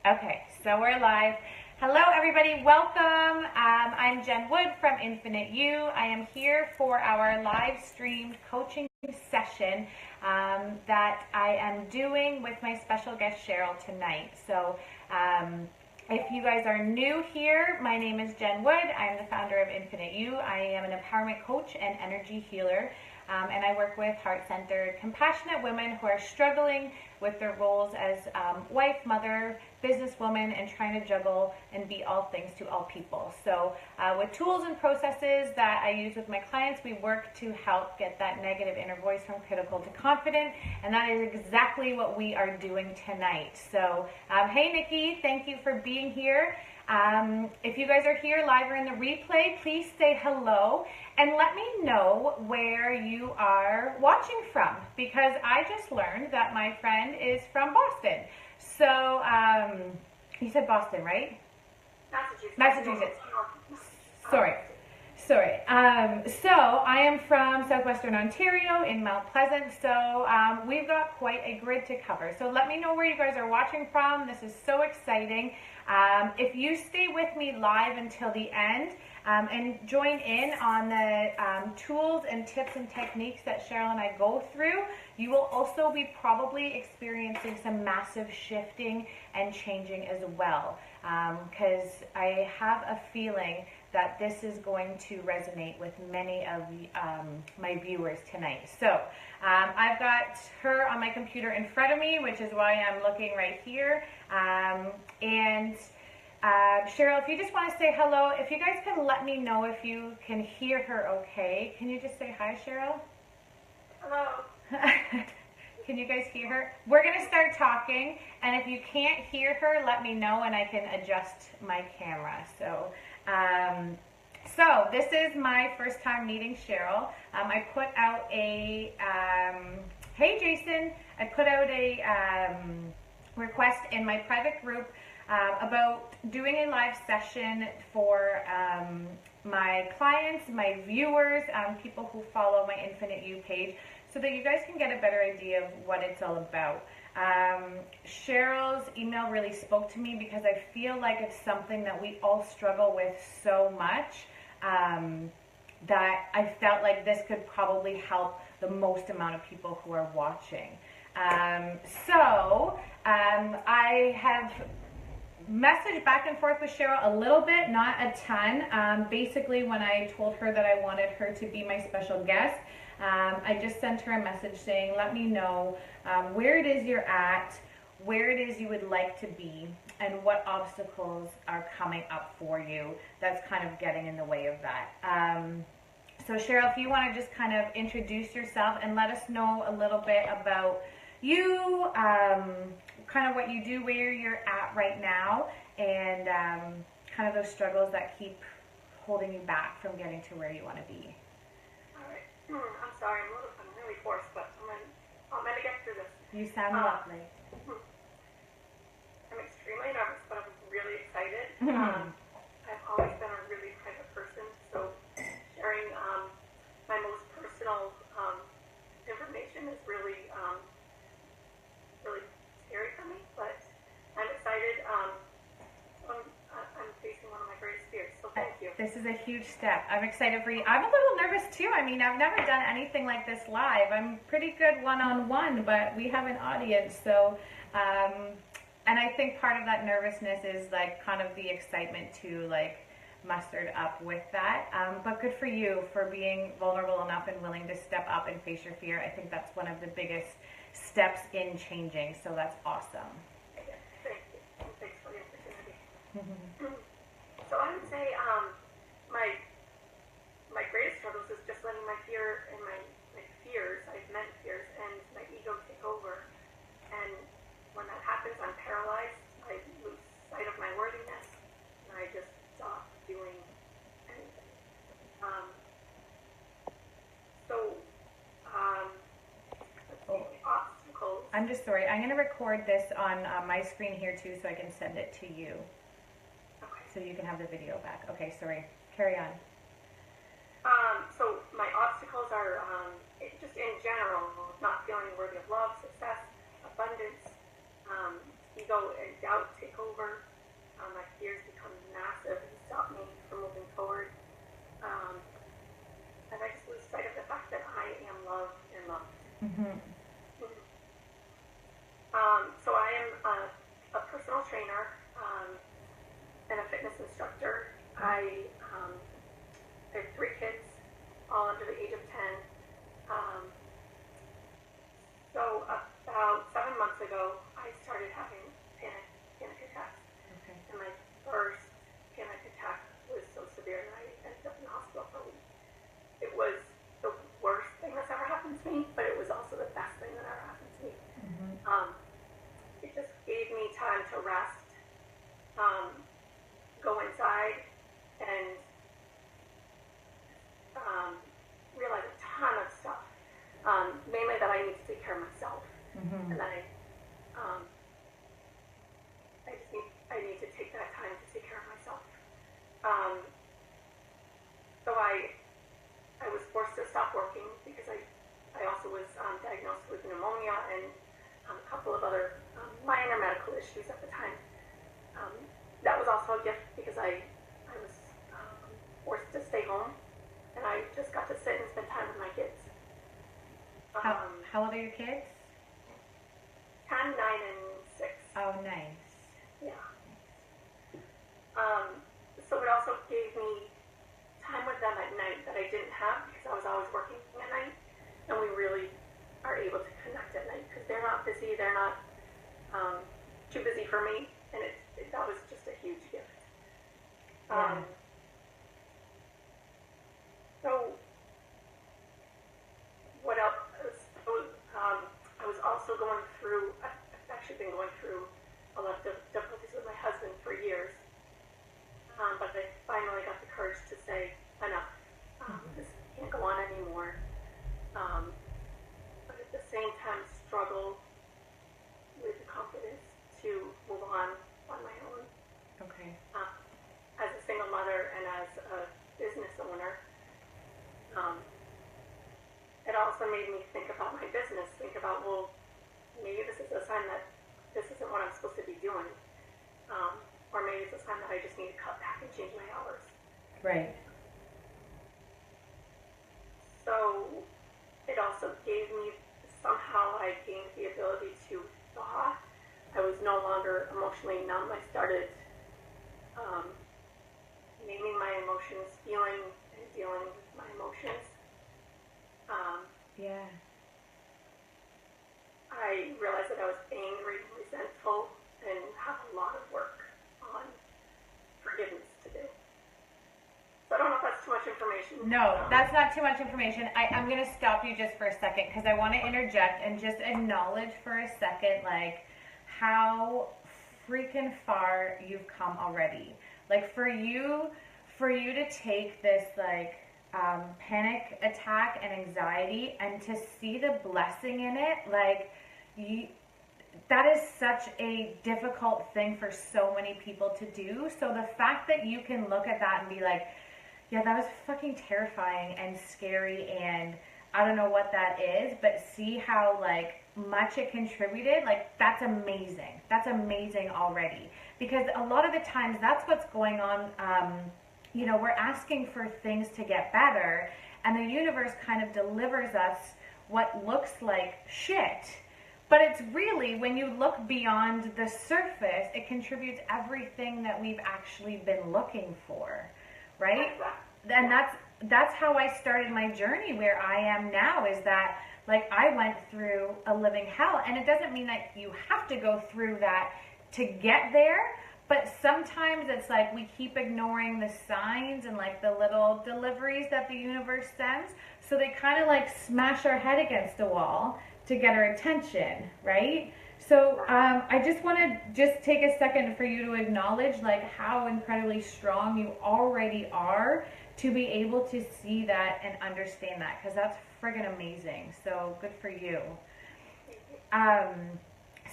Okay, so we're live. Hello, everybody. Welcome. I'm Jen Wood from Infinite You. I am here for our live streamed coaching session that I am doing with my special guest Cheryl tonight. So if you guys are new here, my name is Jen Wood. I'm the founder of Infinite You. I am an empowerment coach and energy healer. And I work with heart-centered, compassionate women who are struggling with their roles as wife, mother, businesswoman, and trying to juggle and be all things to all people. So with tools and processes that I use with my clients, we work to help get that negative inner voice from critical to confident. And that is exactly what we are doing tonight. So hey, Nikki, thank you for being here. If you guys are here live or in the replay, please say hello and let me know where you are watching from, because I just learned that my friend is from Boston. So you said Boston, right? Massachusetts. Sorry. So I am from Southwestern Ontario in Mount Pleasant, so we've got quite a grid to cover. So let me know where you guys are watching from. This is so exciting. If you stay with me live until the end and join in on the tools and tips and techniques that Cheryl and I go through, you will also be probably experiencing some massive shifting and changing as well, because I have a feeling that this is going to resonate with many of my viewers tonight. So I've got her on my computer in front of me, which is why I'm looking right here. And Cheryl, if you just want to say hello, if you guys can let me know if you can hear her okay. Can you just say hi, Cheryl? Hello. Can you guys hear her? We're going to start talking, and if you can't hear her, let me know and I can adjust my camera. So this is my first time meeting Cheryl. I put out a, hey Jason, I put out a request in my private group about doing a live session for my clients, my viewers, people who follow my Infinite You page, so that you guys can get a better idea of what it's all about. Cheryl's email really spoke to me because I feel like it's something that we all struggle with so much that I felt like this could probably help the most amount of people who are watching. I have messaged back and forth with Cheryl a little bit, not a ton. Basically, when I told her that I wanted her to be my special guest, I just sent her a message saying, let me know where it is you're at, where it is you would like to be, and what obstacles are coming up for you that's kind of getting in the way of that. So Cheryl, if you want to just kind of introduce yourself and let us know a little bit about you, kind of what you do, where you're at right now, and kind of those struggles that keep holding you back from getting to where you want to be. I'm sorry, I'm really hoarse, but I'm gonna get through this. You sound lovely. I'm extremely nervous, but I'm really excited. I've always been a really private person, so sharing my most personal information is really scary for me, but I'm excited. I'm facing one of my greatest fears, so thank you. This is a huge step. I'm excited for you. I'm a little nervous too. I mean, I've never done anything like this live. I'm pretty good one-on-one, but we have an audience, so and I think part of that nervousness is like kind of the excitement to like mustered up with that. But good for you for being vulnerable enough and willing to step up and face your fear. I think that's one of the biggest steps in changing, so that's awesome. Yeah, thank you. And thanks for the opportunity. So I would say my greatest struggles is just letting my fear and my fears, I've meant fears, and my ego take over. And when that happens, I'm paralyzed. I lose sight of my worthiness, and I just stop doing anything. Obstacles. I'm just sorry. I'm going to record this on my screen here too, so I can send it to you. Okay. So you can have the video back. Okay, sorry. Carry on. So my obstacles are just in general, not feeling worthy of love, success, abundance, ego and doubt take over. My fears become massive and stop me from moving forward. And I just lose sight of the fact that I am loved and loved. Mm-hmm. So I am a personal trainer and a fitness instructor. I have 3 kids, all under the age of 10. So about 7 months ago, I started having panic attacks. Okay. And my first panic attack was so severe that I ended up in the hospital for a week. It was the worst thing that's ever happened to me, but it was also the best thing that ever happened to me. Mm-hmm. It just gave me time to rest, go inside, and realize a ton of stuff. Mainly that I need to take care of myself, Mm-hmm. and that I need to take that time to take care of myself. So I was forced to stop working because I also was diagnosed with pneumonia and a couple of other minor medical issues at the time. That was also a gift because I was forced to stay home, and I just got to sit and spend time with my kids. How old are your kids? 10, 9, and 6. Oh, nice. Yeah. So it also gave me time with them at night that I didn't have because I was always working at night, and we really are able to connect at night because they're not busy, they're not too busy for me, and that was just a huge gift. Yeah. So what else? So, I was also going through, I've actually been going through a lot of difficulties with my husband for years, but I finally got the courage to say enough. This can't go on anymore. But at the same time struggle with the confidence to move on my own. Okay. As a single mother and as a business owner, it also made me think about my business, think about, well, maybe this is a sign that this isn't what I'm supposed to be doing. Or maybe it's a sign that I just need to cut back and change my hours. Right. So it also gave me, somehow I gained the ability to thaw. I was no longer emotionally numb. I started naming my emotions, feeling and dealing with my emotions. Yeah. I realized that I was angry, resentful, and have a lot of work on forgiveness to do. So I don't know if that's too much information. No, that's not too much information. I'm going to stop you just for a second because I want to interject and just acknowledge for a second, like, how freaking far you've come already. Like, for you to take this, like, panic attack and anxiety and to see the blessing in it, like, that is such a difficult thing for so many people to do. So the fact that you can look at that and be like, yeah, that was fucking terrifying and scary, and I don't know what that is, but see how, like, much it contributed, like, that's amazing. That's amazing already. Because a lot of the times that's what's going on. We're asking for things to get better, and the universe kind of delivers us what looks like shit. But it's really, when you look beyond the surface, it contributes everything that we've actually been looking for, right? And that's how I started my journey where I am now, is that, like, I went through a living hell. And it doesn't mean that you have to go through that to get there, but sometimes it's like we keep ignoring the signs and, like, the little deliveries that the universe sends. So they kind of, like, smash our head against a wall to get our attention, right? So I just want to just take a second for you to acknowledge, like, how incredibly strong you already are to be able to see that and understand that, because that's friggin' amazing. So good for you.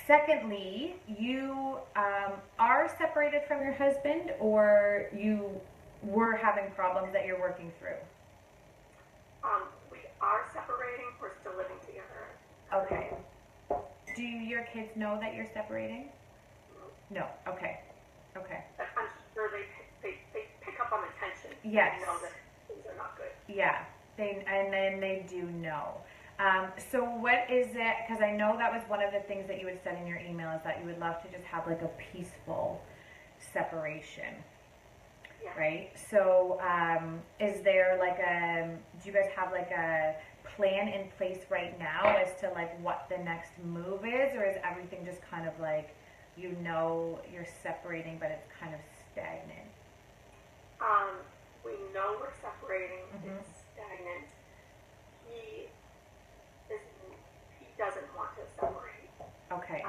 Secondly, you are separated from your husband, or you were having problems that you're working through? We are separating. We're still living together. Okay. Do your kids know that you're separating? No. Okay. Okay. But I'm sure they pick up on attention. Yes. And know that things are not good. Yeah. They do know. So what is it, because I know that was one of the things that you had said in your email, is that you would love to just have like a peaceful separation, Yeah. right? So is there like do you guys have like a plan in place right now as to like what the next move is, or is everything just kind of like, you know, you're separating but it's kind of stagnant? We know we're separating. Mhm. It's stagnant. He doesn't want to separate, Okay.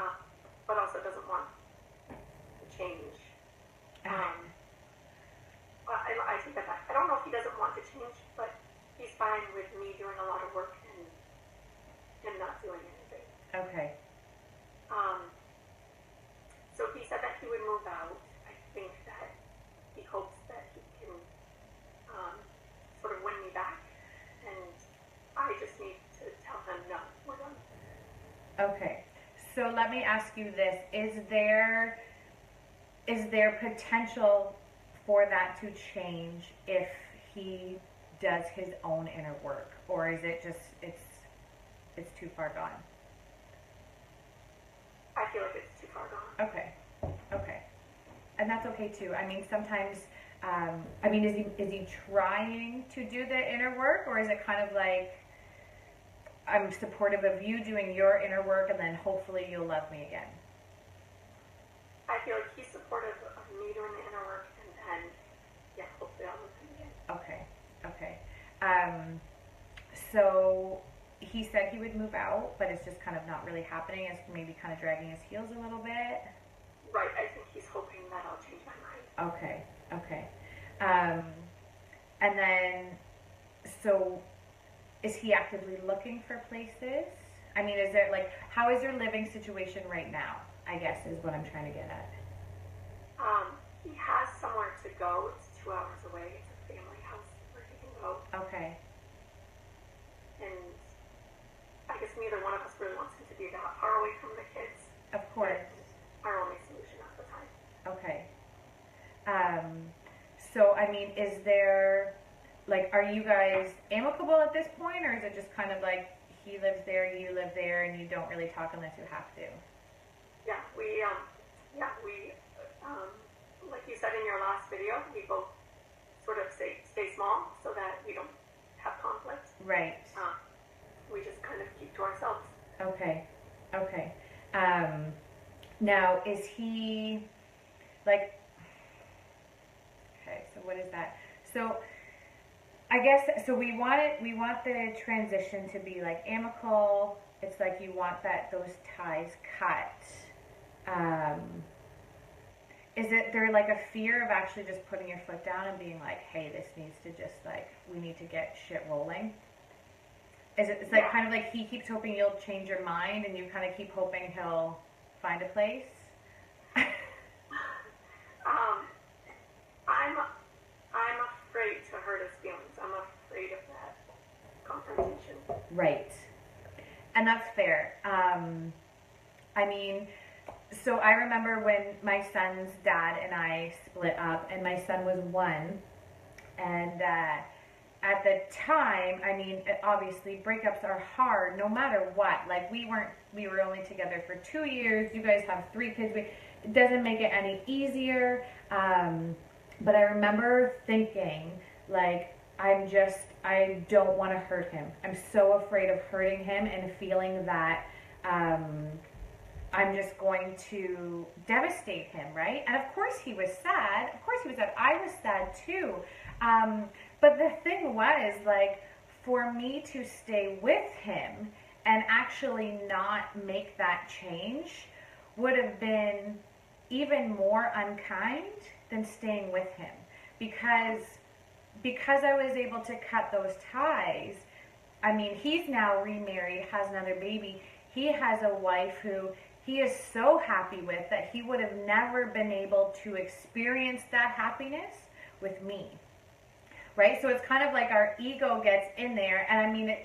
but also doesn't want to change. I take that back. I don't know if he doesn't want to change, but he's fine with me doing a lot of work and him not doing anything. Okay. So he said that he would move out. I think that he hopes that he can sort of win me back, and I just need to tell him no, we're done. Okay. So let me ask you this. Is there potential for that to change if he does his own inner work, or is it just it's too far gone? I feel like it's too far gone. Okay. Okay. And that's okay too. I mean, sometimes I mean, is he trying to do the inner work, or is it kind of like, I'm supportive of you doing your inner work and then hopefully you'll love me again? I feel like he's supportive of me doing the inner work, and then, yeah, hopefully I'll love him again. Okay. Okay. So he said he would move out, but it's just kind of not really happening. It's maybe kind of dragging his heels a little bit. Right. I think he's hoping that I'll change my mind. Okay. Okay. And then, so is he actively looking for places? I mean, is there like, how is your living situation right now, I guess is what I'm trying to get at. He has somewhere to go. It's 2 hours away. It's a family house where he can go. Okay. And I guess neither one of us really wants him to be that far away from the kids. Of course. It's our only solution at the time. Okay. So, I mean, is there, like, are you guys amicable at this point, or is it just kind of like he lives there, you live there, and you don't really talk unless you have to? Yeah, like you said in your last video, we both sort of stay small so that we don't have conflict. Right. We just kind of keep to ourselves. Okay. Okay. Now, is he, like, okay, so what is that? So, I guess, so we want the transition to be like amicable. It's like you want those ties cut. Is it there like a fear of actually just putting your foot down and being like, hey, this needs to just like, we need to get shit rolling? It's like kind of like he keeps hoping you'll change your mind, and you kind of keep hoping he'll find a place? I'm afraid to hurt his feelings. I'm afraid of that confrontation. Right. And that's fair. I mean, so I remember when my son's dad and I split up, and my son was 1, and at the time, I mean, obviously breakups are hard no matter what. Like, we were only together for 2 years. You guys have 3 kids. It doesn't make it any easier. But I remember thinking, like, I don't want to hurt him. I'm so afraid of hurting him and feeling that I'm just going to devastate him, right? And of course he was sad. Of course he was sad. I was sad too. But the thing was, like, for me to stay with him and actually not make that change would have been even more unkind than staying with him. Because I was able to cut those ties. I mean, he's now remarried, has another baby. He has a wife who he is so happy with that he would have never been able to experience that happiness with me. Right? So it's kind of like our ego gets in there, and I mean,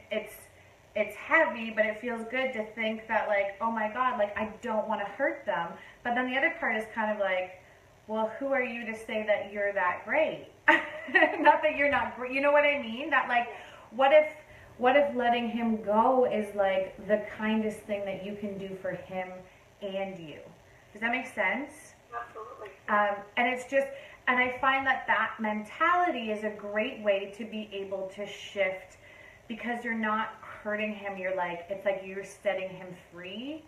it's heavy, but it feels good to think that, like, oh my God, like, I don't want to hurt them. But then the other part is kind of like, well, who are you to say that you're that great? Not that you're not great. You know what I mean? That, like, what if letting him go is like the kindest thing that you can do for him and you? Does that make sense? Absolutely. And it's just, and I find that that mentality is a great way to be able to shift, because you're not hurting him. You're like, it's like you're setting him free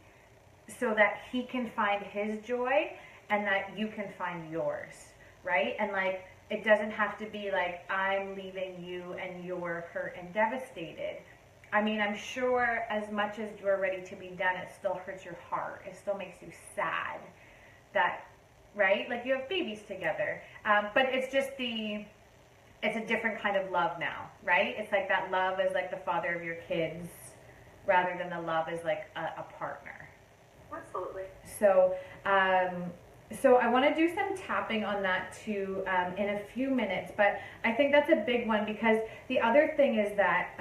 so that he can find his joy and that you can find yours, right? And like, it doesn't have to be like, I'm leaving you and you're hurt and devastated. I mean, I'm sure as much as you're ready to be done, it still hurts your heart. It still makes you sad that, right? Like, you have babies together. But it's just it's a different kind of love now, right? It's like that love is like the father of your kids rather than the love is like a partner. Absolutely. So, so I want to do some tapping on that too in a few minutes, but I think that's a big one, because the other thing is that,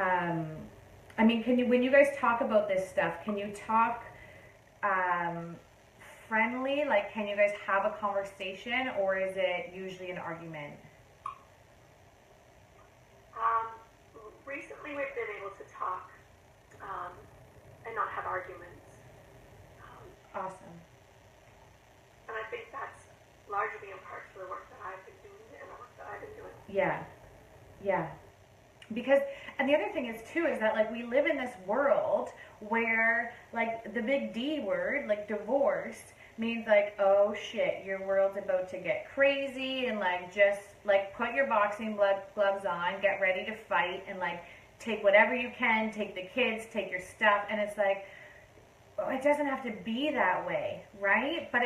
I mean, when you guys talk about this stuff, can you talk friendly? Like, can you guys have a conversation, or is it usually an argument? Recently we've been able to talk and not have arguments. Awesome. And I think that's largely in part to the work that I've been doing and the work that I've been doing. Yeah. Yeah. Because, and the other thing is too, is that like we live in this world where like the big D word, like divorce, means like, oh shit, your world's about to get crazy, and like just like put your boxing gloves on, get ready to fight, and like take whatever you can, take the kids, take your stuff. And it's like, oh, it doesn't have to be that way, right? But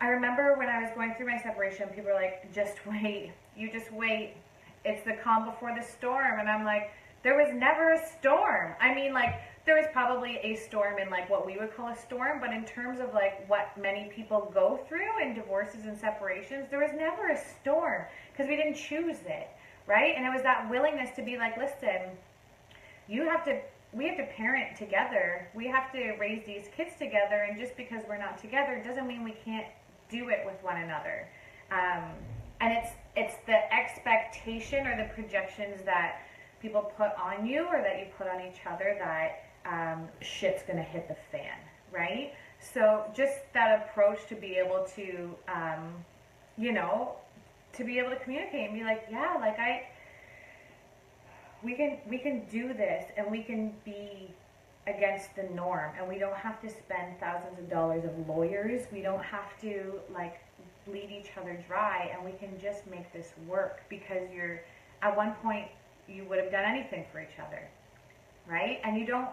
I remember when I was going through my separation, people were like, just wait, you just wait. It's the calm before the storm. And I'm like, there was never a storm. I mean, like, there was probably a storm in like what we would call a storm, but in terms of like what many people go through in divorces and separations, there was never a storm because we didn't choose it, right? And it was that willingness to be like, listen, we have to parent together. We have to raise these kids together, and just because we're not together doesn't mean we can't do it with one another. And it's the expectation or the projections that people put on you or that you put on each other that shit's gonna hit the fan, right? So just that approach to be able to, to be able to communicate and be like, yeah, like we can do this, and we can be against the norm, and we don't have to spend thousands of dollars of lawyers. We don't have to like bleed each other dry, and we can just make this work, because at one point you would have done anything for each other, right? And you don't,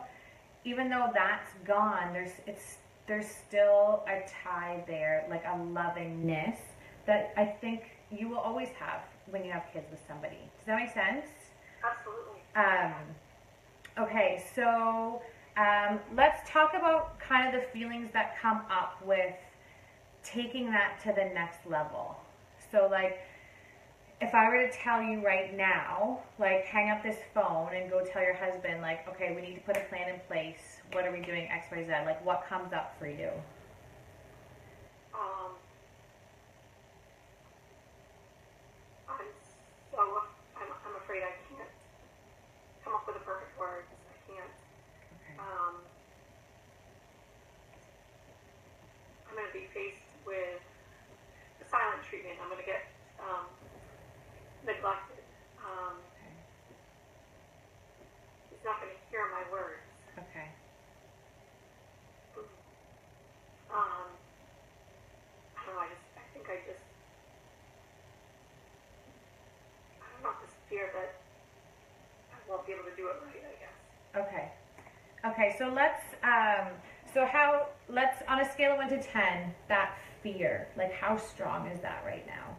even though that's gone, there's still a tie there, like a lovingness that I think you will always have when you have kids with somebody. Does that make sense? Absolutely. Okay, so let's talk about kind of the feelings that come up with taking that to the next level. So like, if I were to tell you right now, like, hang up this phone and go tell your husband, like, okay, we need to put a plan in place. What are we doing? X, Y, Z. Like, what comes up for you? I'm afraid I can't come up with the perfect words. I can't. Okay. I'm going to be faced with the silent treatment. I'm going to get neglected. Okay. He's not going to hear my words. Okay. I don't know. I don't know, this fear that I won't be able to do it right, I guess. Okay. Okay, so let's on a scale of 1 to 10, that fear, like, how strong is that right now?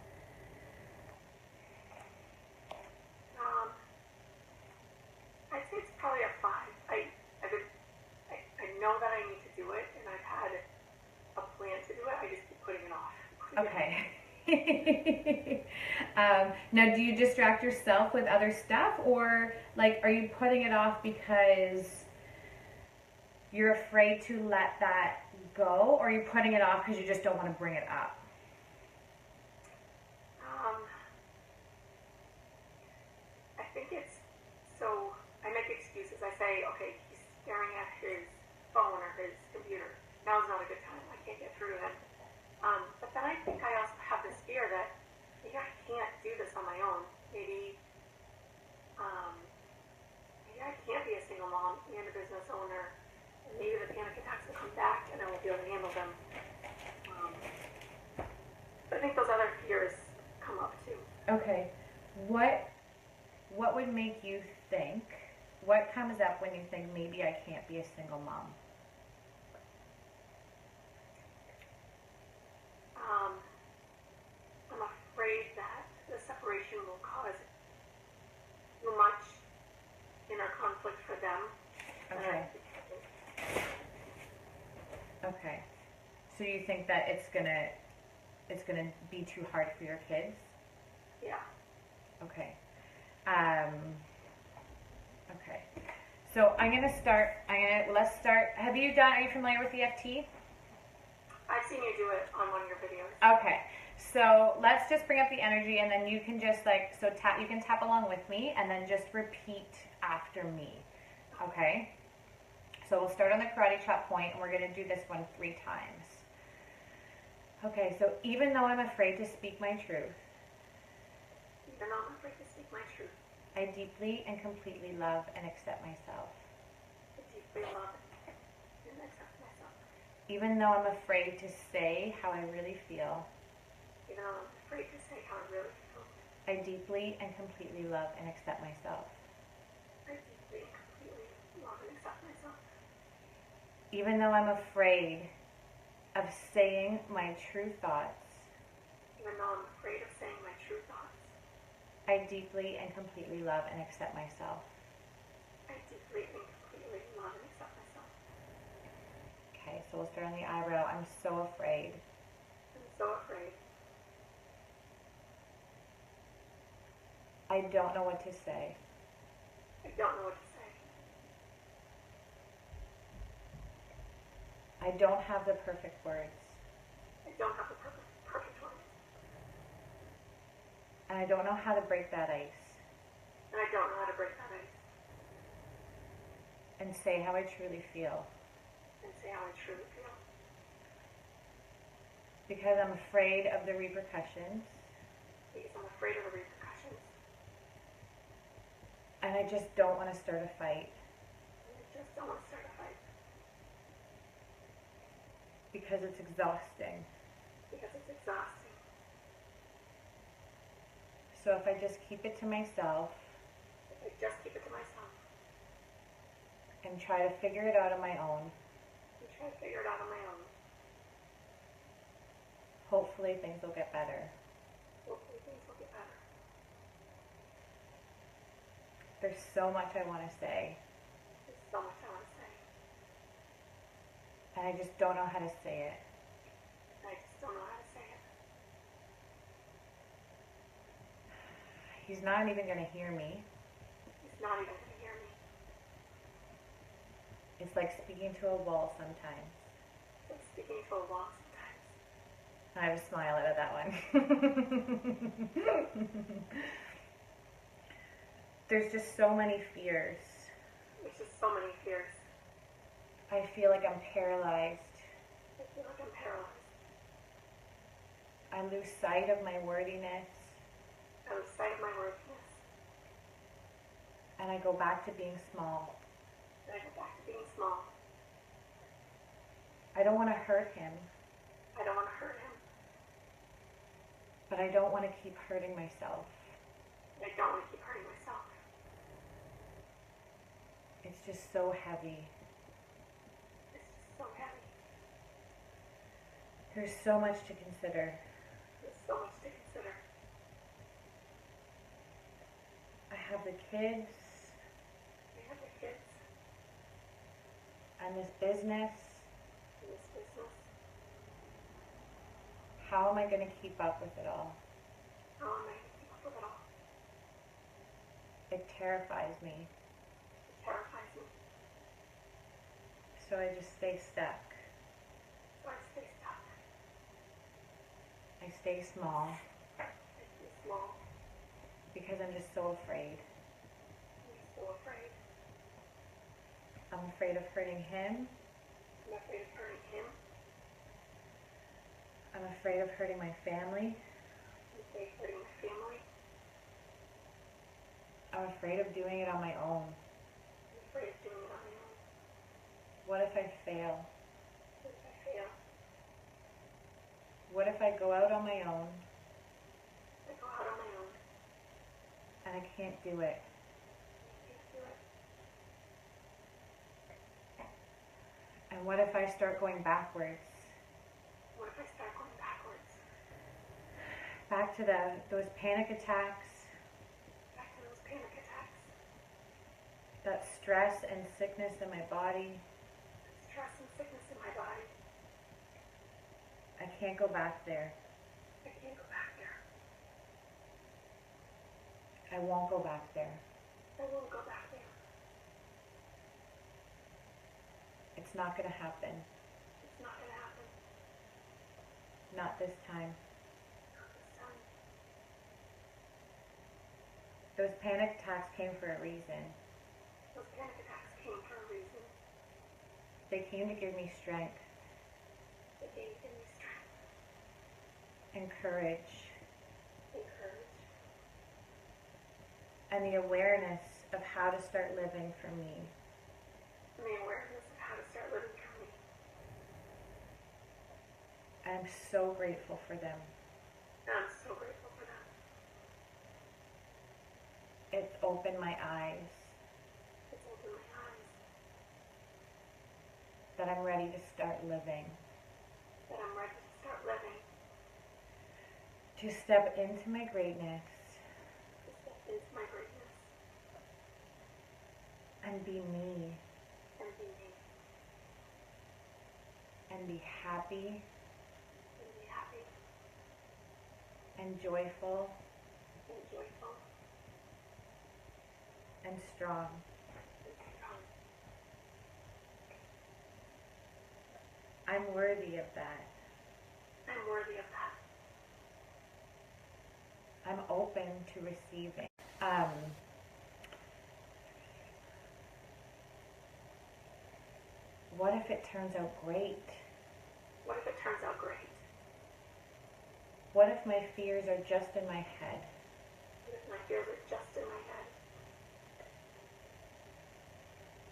I'd say it's probably a 5. I know that I need to do it, and I've had a plan to do it. I just keep putting it off. Okay. Now, do you distract yourself with other stuff, or like, are you putting it off because you're afraid to let that go, or are you putting it off because you just don't want to bring it up? I think it's, so I make excuses. I say, okay, he's staring at his phone or his computer. Now's not a good time. I can't get through to him. But then I think I also have this fear that maybe I can't do this on my own. Maybe I can't be a single mom and a business owner. And maybe the panic attacks will come back and I won't be able to handle them. But I think those other fears come up too. Okay. What would make you think? What comes up when you think maybe I can't be a single mom? I'm afraid that the separation will cause too much inner conflict for them. Okay. Okay. So you think that it's gonna be too hard for your kids? Yeah. Okay. Okay. So let's start. Are you familiar with EFT? I've seen you do it on one of your videos. Okay. So let's just bring up the energy, and then you can just you can tap along with me and then just repeat after me. Okay? So we'll start on the karate chop point, and we're going to do this one 3 times. Okay, so even though I'm afraid to speak my truth, Even though I'm afraid to speak my truth, I deeply and completely love and accept myself. I deeply love and accept myself. Even though I'm afraid to say how I really feel, Even though I'm afraid to say how I really feel, I deeply and completely love and accept myself. I deeply and completely love and accept myself. Even though I'm afraid of saying my true thoughts, Even though I'm afraid of saying my true thoughts, I deeply and completely love and accept myself. I deeply and completely love and accept myself. Okay, so we'll start on the eyebrow. I'm so afraid. I'm so afraid. I don't know what to say. I don't know what to say. I don't have the perfect words. I don't have the perfect words. And I don't know how to break that ice And I don't know how to break that ice and say how I truly feel. and say how I truly feel. Because I'm afraid of the repercussions. Because I'm afraid of the repercussions. And I just don't want to start a fight. And I just don't want to start a fight. Because it's exhausting. Because it's exhausting. So if I just keep it to myself If I just keep it to myself and try to figure it out on my own, and try to figure it out on my own, hopefully things will get better. hopefully things will get better. There's so much I want to say, There's so much I want to say. and I just don't know how to say it. And I just don't know how to say it. He's not even going to hear me. He's not even going to hear me. It's like speaking to a wall sometimes. It's like speaking to a wall sometimes. I have a smile out of that one. There's just so many fears. There's just so many fears. I feel like I'm paralyzed. I feel like I'm paralyzed. I lose sight of my wordiness, I lose sight of my worthiness. and I go back to being small. And I go back to being small. I don't want to hurt him, I don't want to hurt him. but I don't want to keep hurting myself. And I don't want to keep hurting myself. It's just so heavy. It's just so heavy. There's so much to consider. There's so much to consider. I have the kids I have the kids and this business in this business. How am I going to keep up with it all? How am I going to keep up with it all? It terrifies me. It terrifies me. So I just stay stuck. So I stay stuck. I stay small. I stay small. Because I'm just so afraid. I'm so afraid. I'm afraid of hurting him. I'm afraid of hurting him. I'm afraid of hurting my family. I'm afraid of hurting my family. I'm afraid of doing it on my own. I'm afraid of doing it on my own. What if I fail? What if I fail? What if I go out on my own I go out on my own. and I can't do it? I can't do it. And what if I start going backwards? What if I start going backwards? Back to those panic attacks, Back to those panic attacks. that stress and sickness in my body. Stress and sickness in my body. I can't go back there. I can't go back there. I won't go back there. I won't go back there. It's not going to happen. It's not going to happen. Not this time. Not this time. Those panic attacks came for a reason. Those panic attacks came for a reason. They came to give me strength They came to give me strength and courage and courage and the awareness of how to start living for me. and the awareness of how to start living for me. I'm so grateful for them. And I'm so grateful for them. It's opened my eyes It's opened my eyes that I'm ready to start living, that I'm ready to start living, to step into my greatness to step into my greatness and be me and be me and be happy and be happy and joyful and joyful and strong. and strong. I'm worthy of that. I'm worthy of that. I'm open to receiving. What if it turns out great? What if it turns out great? What if my fears are just in my head? What if my fears are just in my head?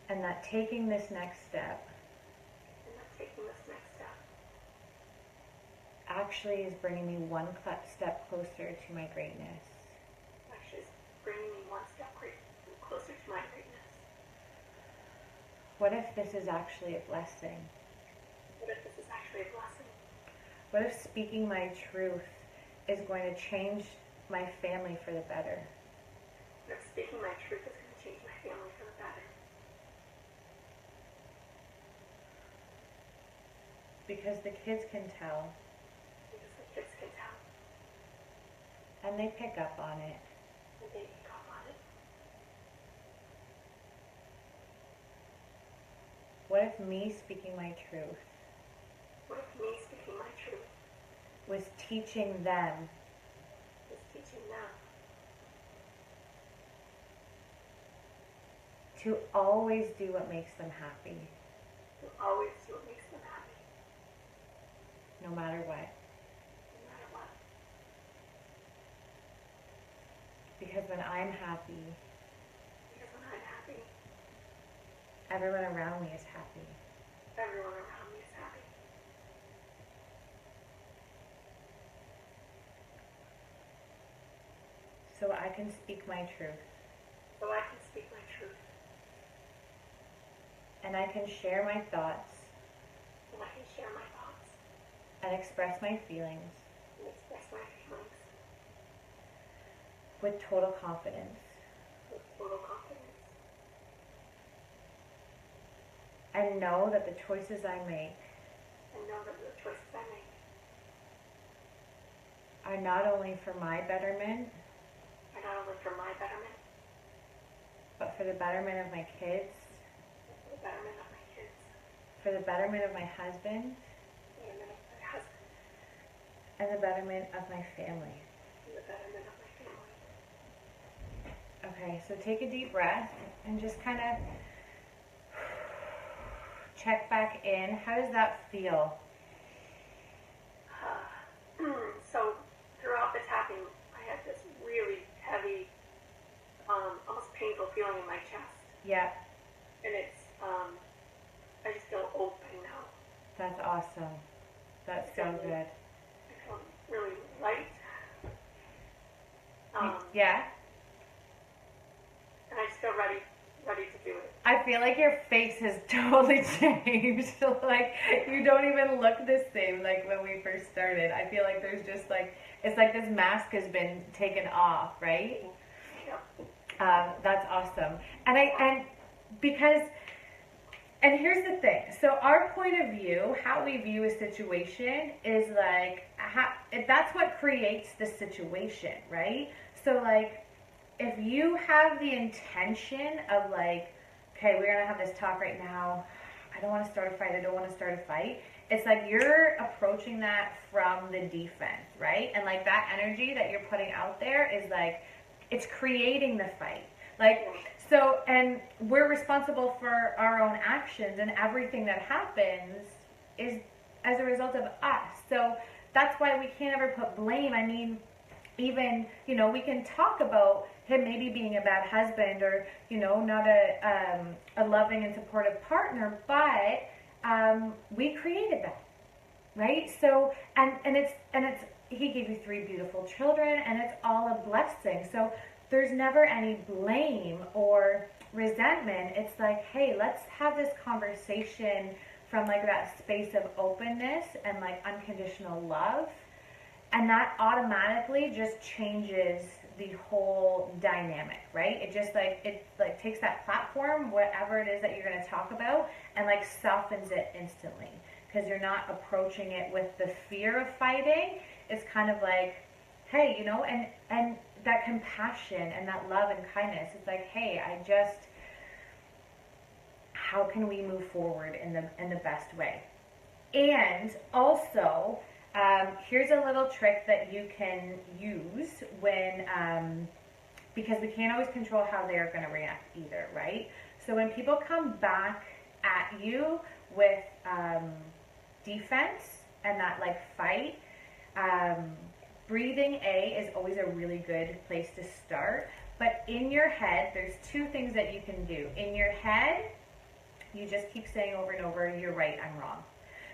And that taking this next step And that taking this next step actually is bringing me one step closer to my greatness. actually is bringing me one step closer to my greatness. What if this is actually a blessing? What if this is actually a blessing? What if speaking my truth is going to change my family for the better? What if speaking my truth is going to change my family for the better? Because the kids can tell Because the kids can tell and they pick up on it. and they pick up on it. What if me speaking my truth What if me speaking my truth was teaching them is teaching them to always do what makes them happy, to always do what makes them happy, no matter what? no matter what? Because when I'm happy, Because when I'm happy, everyone around me is happy. everyone around me is happy. So I can speak my truth So I can speak my truth and I can share my thoughts and I can share my thoughts and express my feelings and express my feelings with total confidence with total confidence and know that the choices I make and know that the choices I make are not only for my betterment, are not only for my betterment, but for the betterment of my kids, for the betterment of my kids, for the betterment of my husband, the betterment of my husband, and the betterment of my family. and the betterment of my family. Okay, so take a deep breath and just kind of check back in. How does that feel? So throughout the tapping, I had this really heavy, almost painful feeling in my chest. Yeah, And it's, I just feel open now. that's awesome. That's so good. I feel really light. Yeah, And I just feel ready to do it. I feel like your face has totally changed. Like you don't even look the same like when we first started. I feel like there's just like, it's like this mask has been taken off, right? Yeah. That's awesome. And because, and here's the thing. So our point of view, how we view a situation is like, that's what creates the situation, right? So like, if you have the intention of like, okay, we're gonna have this talk right now. I don't want to start a fight. I don't want to start a fight. It's like you're approaching that from the defense, right? And like that energy that you're putting out there is like, it's creating the fight. Like, so, and we're responsible for our own actions, and everything that happens is as a result of us. So that's why we can't ever put blame. I mean, even, you know, we can talk about him maybe being a bad husband or, you know, not a loving and supportive partner, but we created that, right? So, and it's, he gave you 3 beautiful children, and it's all a blessing. So there's never any blame or resentment. It's like, hey, let's have this conversation from like that space of openness and like unconditional love. And that automatically just changes the whole dynamic, right? It just like, it like takes that platform, whatever it is that you're going to talk about, and like softens it instantly. Because you're not approaching it with the fear of fighting. It's kind of like, hey, you know, and that compassion and that love and kindness. It's like, hey, how can we move forward in the best way? And also, here's a little trick that you can use when, because we can't always control how they're going to react either, right? So when people come back at you with defense and that like fight, breathing is always a really good place to start. But in your head, there's 2 things that you can do. In your head, you just keep saying over and over, you're right, I'm wrong.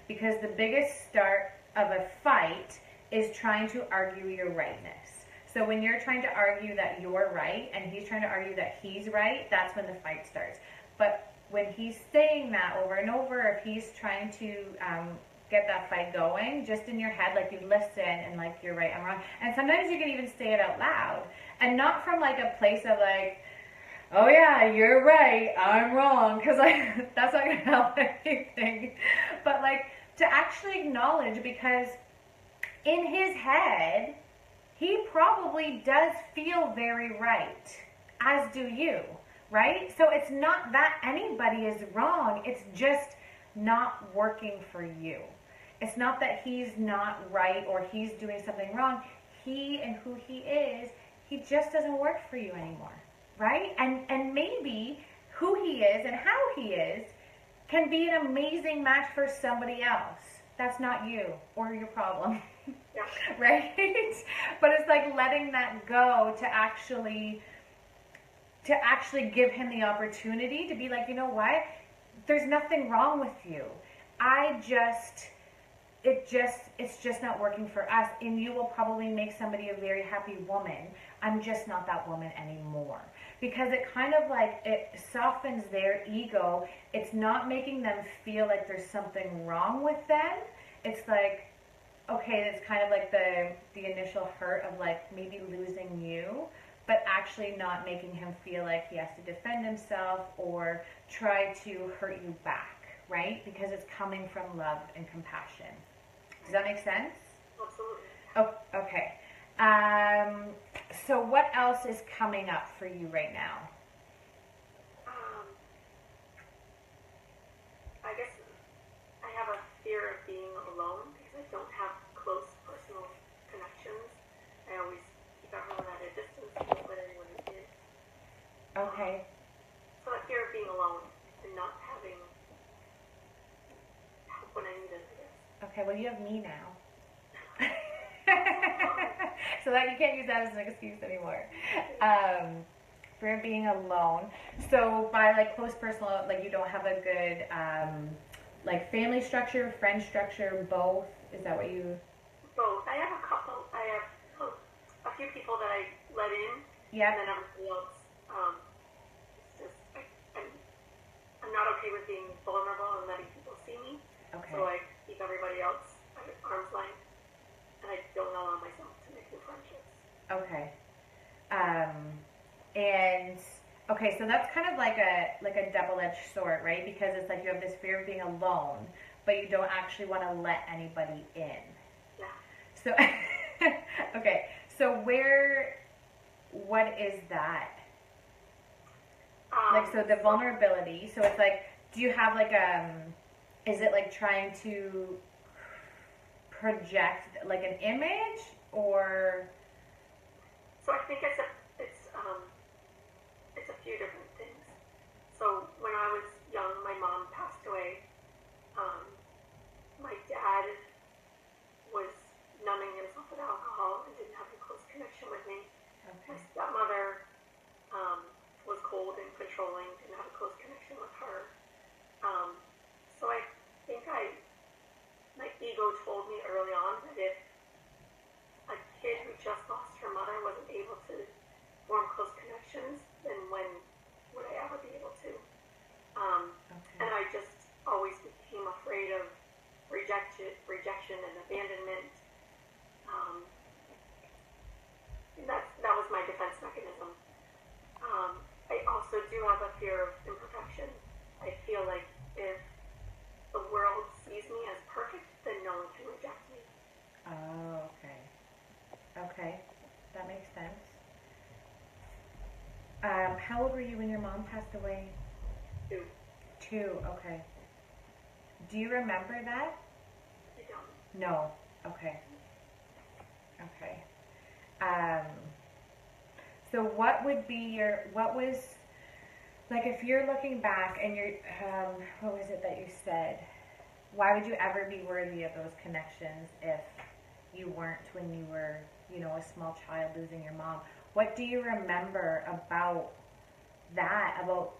Because the biggest start of a fight is trying to argue your rightness. So when you're trying to argue that you're right and he's trying to argue that he's right, that's when the fight starts. But when he's saying that over and over, if he's trying to get that fight going, just in your head, like you listen and like, you're right, I'm wrong. And sometimes you can even say it out loud, and not from like a place of like, oh yeah, you're right, I'm wrong, because like that's not gonna help anything. But like to actually acknowledge, because in his head, he probably does feel very right, as do you, right? So it's not that anybody is wrong, it's just not working for you. It's not that he's not right or he's doing something wrong. He and who he is, he just doesn't work for you anymore, right? And maybe who he is and how he is can be an amazing match for somebody else. That's not you or your problem, Yeah. right? But it's like letting that go to actually give him the opportunity to be like, you know what? There's nothing wrong with you. It's just not working for us, and you will probably make somebody a very happy woman. I'm just not that woman anymore. Because it kind of like, it softens their ego. It's not making them feel like there's something wrong with them. It's like, okay, it's kind of like the initial hurt of like maybe losing you, but actually not making him feel like he has to defend himself or try to hurt you back, right? Because it's coming from love and compassion. Does that make sense? Absolutely. Oh, okay. else is coming up for you right now? I guess I have a fear of being alone because I don't have close personal connections. I always keep everyone at a distance and don't let anyone in. Okay. So I fear of being alone and not having help when I need it, I guess. Okay, well, you have me now. So that you can't use that as an excuse anymore. For being alone. So by like close personal, like you don't have a good like family structure, friend structure, both. Is that what you? Both. I have a couple. I have a few people that I let in, Yeah. and then everybody else. It's just I'm not okay with being vulnerable and letting people see me. Okay. So I keep everybody else at arm's length, and I don't allow myself to make new friendships. Okay. And okay, so that's kind of like a double-edged sword, right? Because it's like you have this fear of being alone, but you don't actually want to let anybody in. Yeah. So okay, so what is that? Like, so the vulnerability, so it's like, do you have like is it like trying to project like an image, or? So I think it's a few different things. So when I was young, my mom passed away. My dad was numbing himself with alcohol and didn't have a close connection with me. Okay. My stepmother was cold and controlling, didn't have a close connection with her. So I think my ego told me early on that if a kid who just lost her mother wasn't able to form close connections, then when would I ever be able to? Okay. And I just always became afraid of rejection and abandonment. And that was my defense mechanism. I also do have a fear of imperfection. I feel like if the world sees me as perfect, then no one can reject me. Oh, okay. Okay, that makes sense. How old were you when your mom passed away? 2. 2, okay. Do you remember that? I don't. No. Okay. Okay. So what was, like, if you're looking back and you're, what was it that you said? Why would you ever be worthy of those connections if you weren't when you were, a small child losing your mom? What do you remember about that, about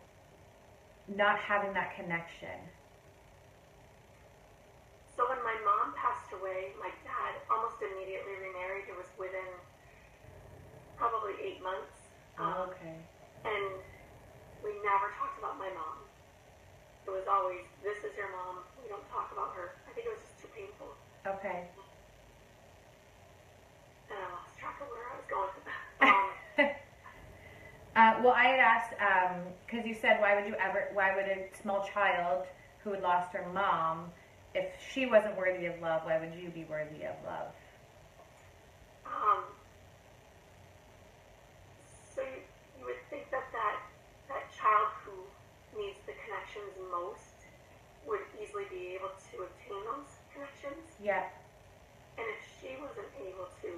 not having that connection? So when my mom passed away, my dad almost immediately remarried. It was within probably 8 months. Okay. And we never talked about my mom. It was always, this is your mom. We don't talk about her. I think it was just too painful. Okay. And I lost track of where I was going. Well, I had asked, because you said, why would a small child who had lost her mom, if she wasn't worthy of love, why would you be worthy of love? So you would think that child who needs the connections most would easily be able to obtain those connections. Yeah. And if she wasn't able to,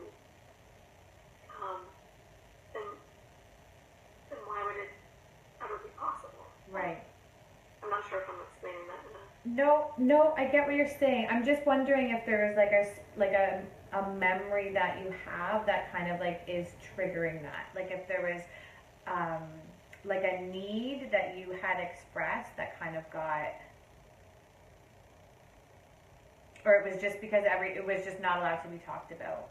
then why would it ever be possible? Right. I'm not sure if I'm explaining that enough. No, I get what you're saying. I'm just wondering if there's like a memory that you have that kind of like is triggering that. Like if there was like a need that you had expressed that kind of got, or it was just because it was just not allowed to be talked about.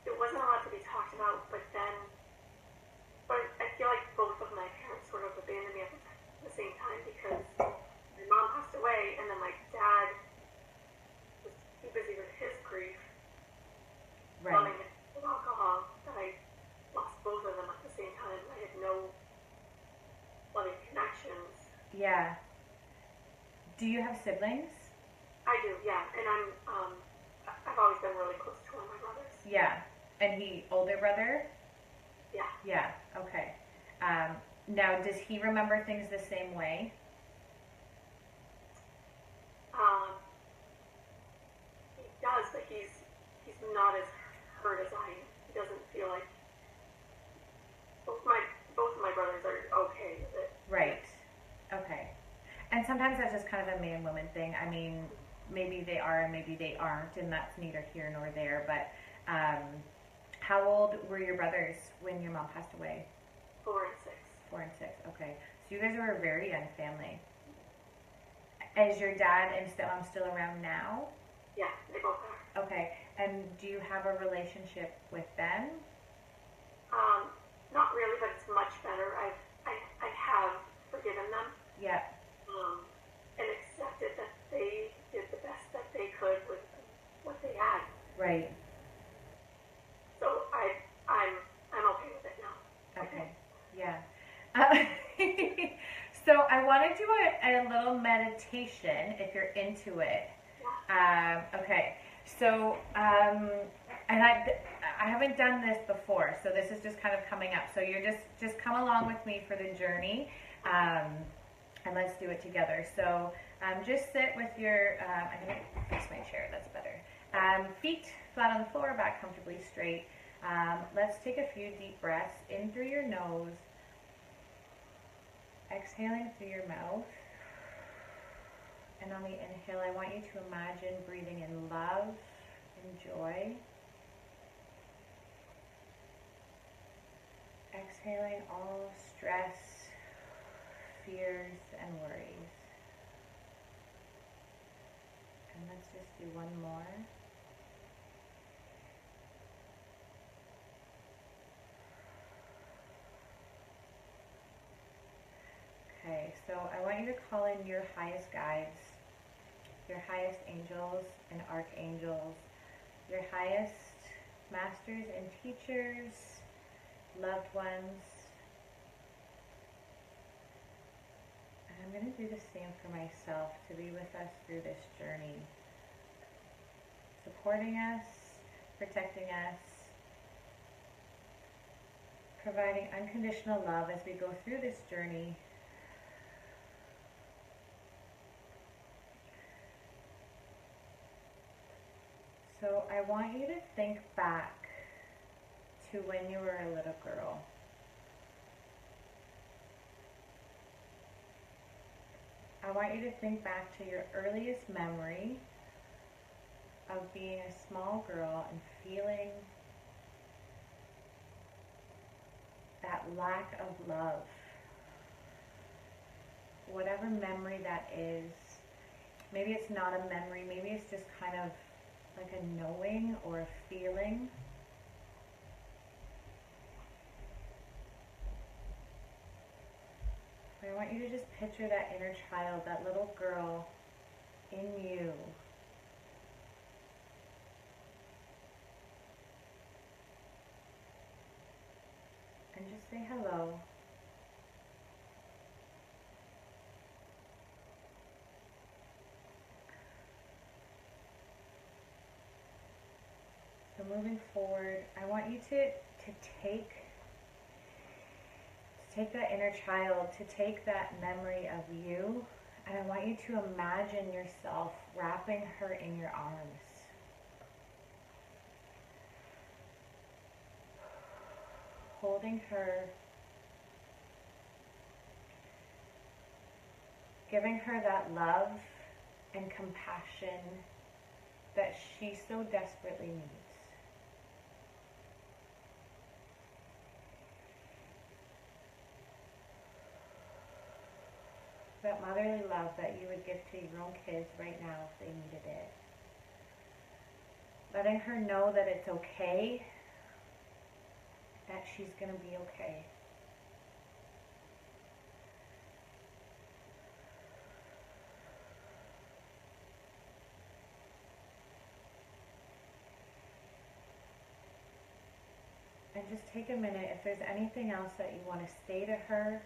It wasn't allowed to be talked about, but I feel like both of my parents sort of abandoned me at the same time because my mom passed away, and then my dad was too busy with his grief, running with alcohol, that I lost both of them at the same time. I had no loving connections. Yeah. Do you have siblings? I do, yeah, and I've always been really close to one of my brothers. Yeah. And he, older brother? Yeah. Yeah, okay. Now, does he remember things the same way? Um, he does, but he's not as hurt as I am. He doesn't feel like both of my brothers are okay with it. Right. Okay. And sometimes that's just kind of a man-woman thing. I mean, maybe they are and maybe they aren't, and that's neither here nor there. But how old were your brothers when your mom passed away? 4 and 6. 4 and 6. Okay. So you guys were a very young family. Is your dad and stepmom still around now? Yeah, they both are. Okay. And do you have a relationship with them? Not really, but it's much better. I have forgiven them. Yeah. And accepted that they did the best that they could with what they had. Right. So I'm okay with it now. Okay. Yeah. So I want to do a little meditation if you're into it. Okay. So and I haven't done this before, so this is just kind of coming up. So you're just come along with me for the journey, and let's do it together. So just sit with your. I'm gonna fix my chair. That's better. Feet flat on the floor, back comfortably straight. Let's take a few deep breaths in through your nose, exhaling through your mouth. And on the inhale, I want you to imagine breathing in love and joy. Exhaling all stress, fears, and worries. And let's just do one more. Okay, so I want you to call in your highest guides, your highest angels and archangels, your highest masters and teachers, loved ones. And I'm going to do the same for myself to be with us through this journey, supporting us, protecting us, providing unconditional love as we go through this journey. So I want you to think back to when you were a little girl. I want you to think back to your earliest memory of being a small girl and feeling that lack of love. Whatever memory that is, maybe it's not a memory, maybe it's just kind of like a knowing or a feeling. I want you to just picture that inner child, that little girl in you. And just say hello. So moving forward, I want you to take that inner child, to take that memory of you, and I want you to imagine yourself wrapping her in your arms. Holding her, giving her that love and compassion that she so desperately needs. That motherly love that you would give to your own kids right now if they needed it. Letting her know that it's okay, that she's going to be okay. And just take a minute, if there's anything else that you want to say to her,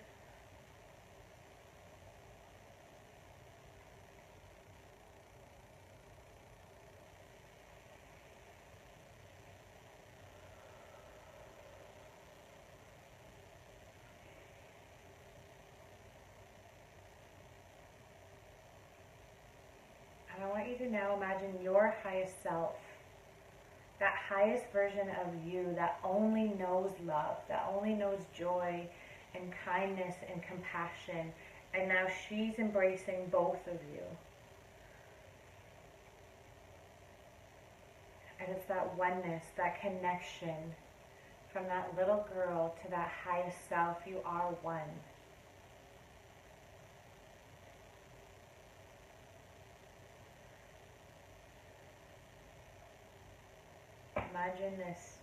to now imagine your highest self, that highest version of you that only knows love, that only knows joy and kindness and compassion. And now she's embracing both of you. And it's that oneness, that connection from that little girl to that highest self. You are one. Imagine this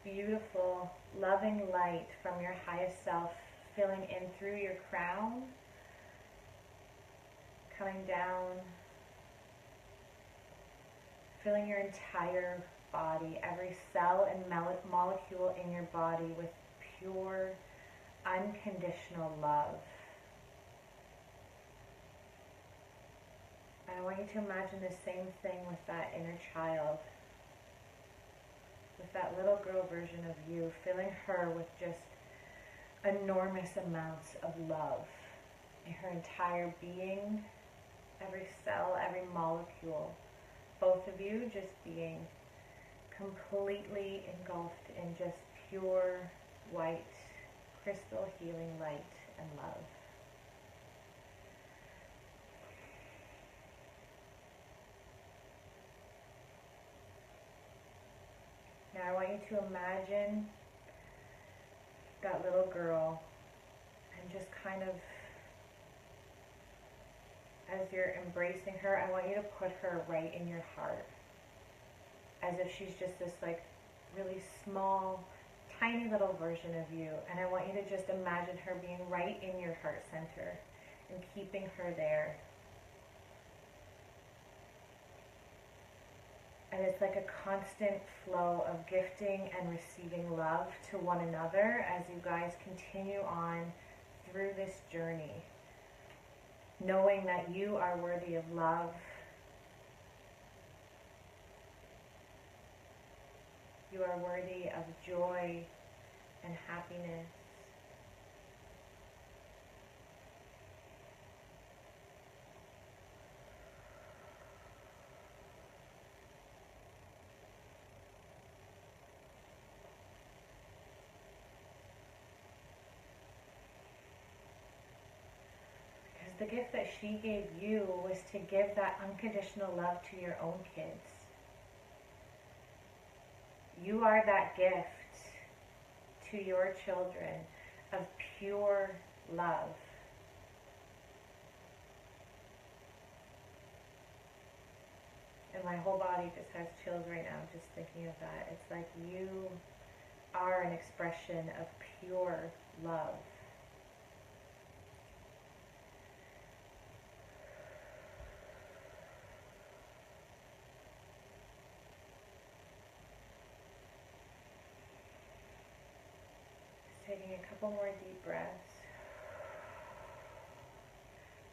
beautiful, loving light from your highest self filling in through your crown, coming down, filling your entire body, every cell and molecule in your body with pure, unconditional love. And I want you to imagine the same thing with that inner child, with that little girl version of you, filling her with just enormous amounts of love in her entire being, every cell, every molecule. Both of you just being completely engulfed in just pure, white, crystal healing light and love. Now I want you to imagine that little girl and just kind of, as you're embracing her, I want you to put her right in your heart. As if she's just this like really small, tiny little version of you. And I want you to just imagine her being right in your heart center and keeping her there. And it's like a constant flow of gifting and receiving love to one another as you guys continue on through this journey, knowing that you are worthy of love. You are worthy of joy and happiness. Because the gift that she gave you was to give that unconditional love to your own kids. You are that gift to your children of pure love. And my whole body just has chills right now just thinking of that. It's like you are an expression of pure love. Taking a couple more deep breaths,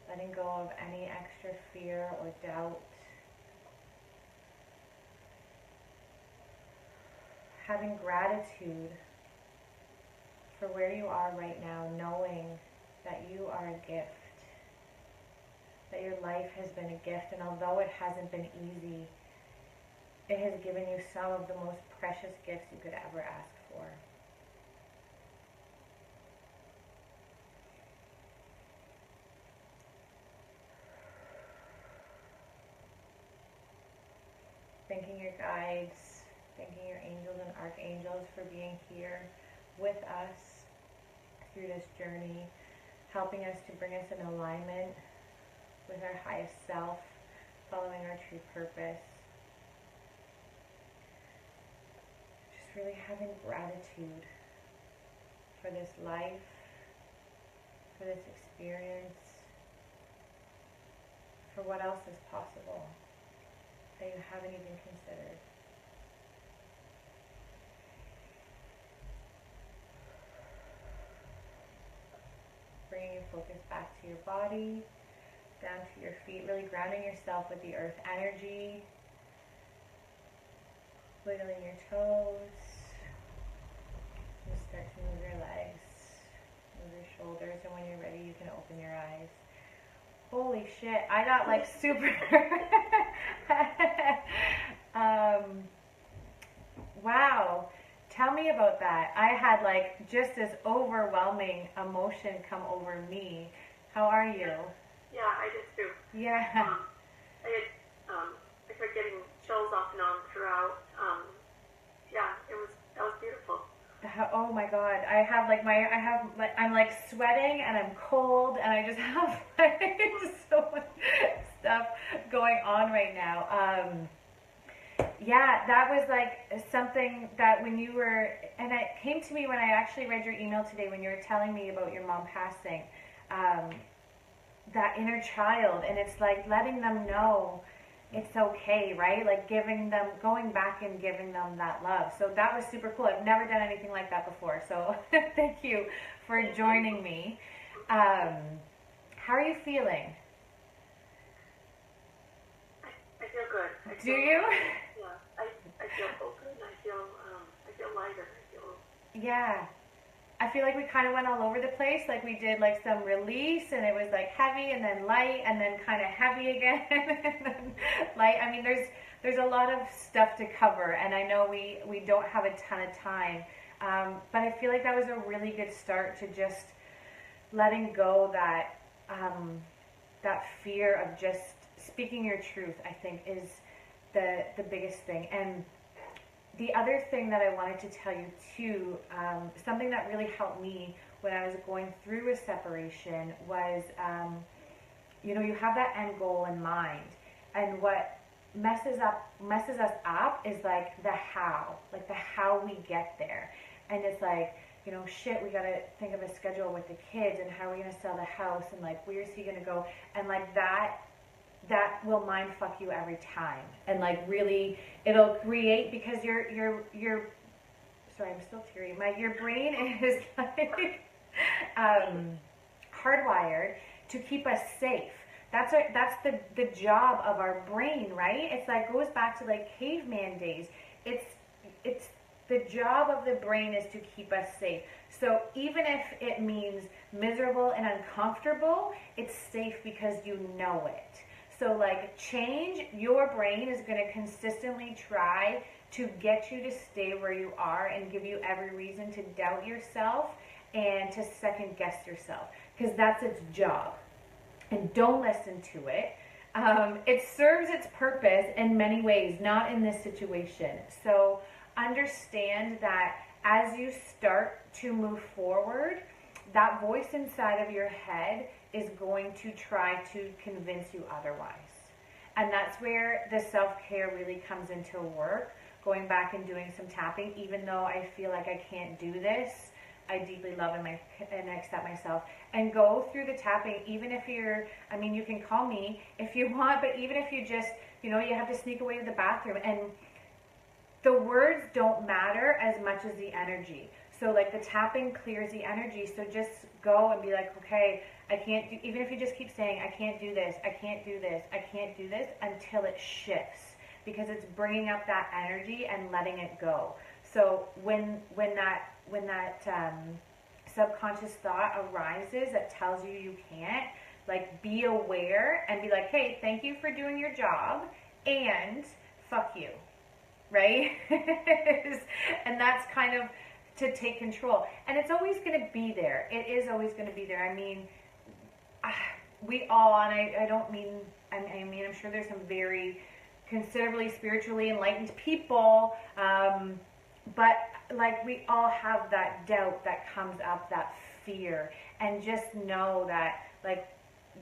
letting go of any extra fear or doubt, having gratitude for where you are right now, knowing that you are a gift, that your life has been a gift, and although it hasn't been easy, it has given you some of the most precious gifts you could ever ask for. Thanking your guides, thanking your angels and archangels for being here with us through this journey, helping us to bring us in alignment with our highest self, following our true purpose. Just really having gratitude for this life, for this experience, for what else is possible that you haven't even considered. Bringing your focus back to your body, down to your feet, really grounding yourself with the earth energy, wiggling your toes. Just start to move your legs, move your shoulders, and when you're ready, you can open your eyes. Holy shit. I got like super. Wow. Tell me about that. I had like just this overwhelming emotion come over me. How are you? Yeah, I did too. Yeah. I had, I started getting chills off and on throughout. Yeah, that was beautiful. Oh my God. I'm like sweating and I'm cold and I just have like so much stuff going on right now. Yeah, that was like something that when you were, and it came to me when I actually read your email today when you were telling me about your mom passing, that inner child, and it's like letting them know it's okay, right? Like going back and giving them that love. So that was super cool. I've never done anything like that before. So thank you for joining me. How are you feeling? I feel good. Do you? Yeah, I feel open. I feel lighter. Yeah. I feel like we kind of went all over the place. Like we did like some release and it was like heavy and then light and then kind of heavy again and then light. I mean, there's a lot of stuff to cover and I know we don't have a ton of time. But I feel like that was a really good start to just letting go that fear of just speaking your truth, I think is the biggest thing. And the other thing that I wanted to tell you too, something that really helped me when I was going through a separation was, you have that end goal in mind, and what messes us up is like the how we get there, and it's like, shit, we gotta think of a schedule with the kids, and how are we gonna sell the house, and like where's he gonna go, and like that will mind fuck you every time, and like really it'll create, because you're sorry, I'm still teary, your brain is like hardwired to keep us safe. That's the job of our brain, right? It's like goes back to like caveman days. It's the job of the brain is to keep us safe. So even if it means miserable and uncomfortable, it's safe because you know it. So like change, your brain is going to consistently try to get you to stay where you are and give you every reason to doubt yourself and to second guess yourself, because that's its job. And don't listen to it. It serves its purpose in many ways, not in this situation. So understand that as you start to move forward, that voice inside of your head is going to try to convince you otherwise. And that's where the self-care really comes into work, going back and doing some tapping. Even though I feel like I can't do this, I deeply love and accept myself. And go through the tapping, even if you can call me if you want, but even if you just, you have to sneak away to the bathroom, and the words don't matter as much as the energy. So like the tapping clears the energy. So just go and be like, okay, I can't do, even if you just keep saying, I can't do this, I can't do this, I can't do this, until it shifts, because it's bringing up that energy and letting it go. So when that subconscious thought arises that tells you you can't, like be aware and be like, hey, thank you for doing your job and fuck you, right? And that's kind of to take control. And it's always going to be there. It is always going to be there. I mean, we all, and I don't mean, I mean, I'm sure there's some very considerably spiritually enlightened people, but like we all have that doubt that comes up, that fear, and just know that like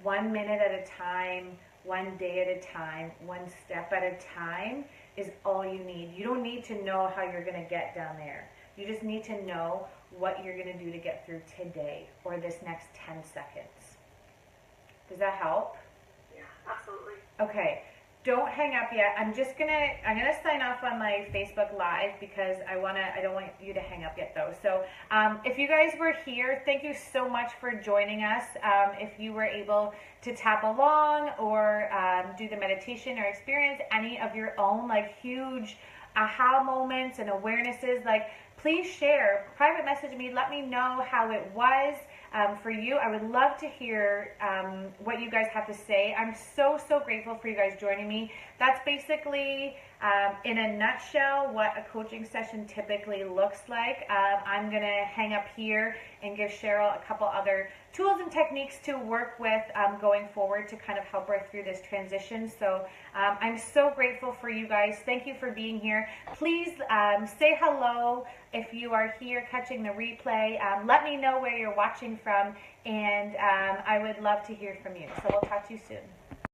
1 minute at a time, 1 day at a time, 1 step at a time is all you need. You don't need to know how you're going to get down there. You just need to know what you're going to do to get through today or this next 10 seconds. Does that help? Yeah, absolutely. Okay. Don't hang up yet. I'm gonna sign off on my Facebook Live because I don't want you to hang up yet though. So if you guys were here, thank you so much for joining us. If you were able to tap along or do the meditation or experience any of your own like huge aha moments and awarenesses, like please share, private message me, let me know how it was for you. I would love to hear what you guys have to say. I'm so grateful for you guys joining me. That's basically, in a nutshell, what a coaching session typically looks like. I'm going to hang up here and give Cheryl a couple other tools and techniques to work with going forward to kind of help her through this transition. So I'm so grateful for you guys. Thank you for being here. Please say hello if you are here catching the replay. Let me know where you're watching from, and I would love to hear from you. So we'll talk to you soon.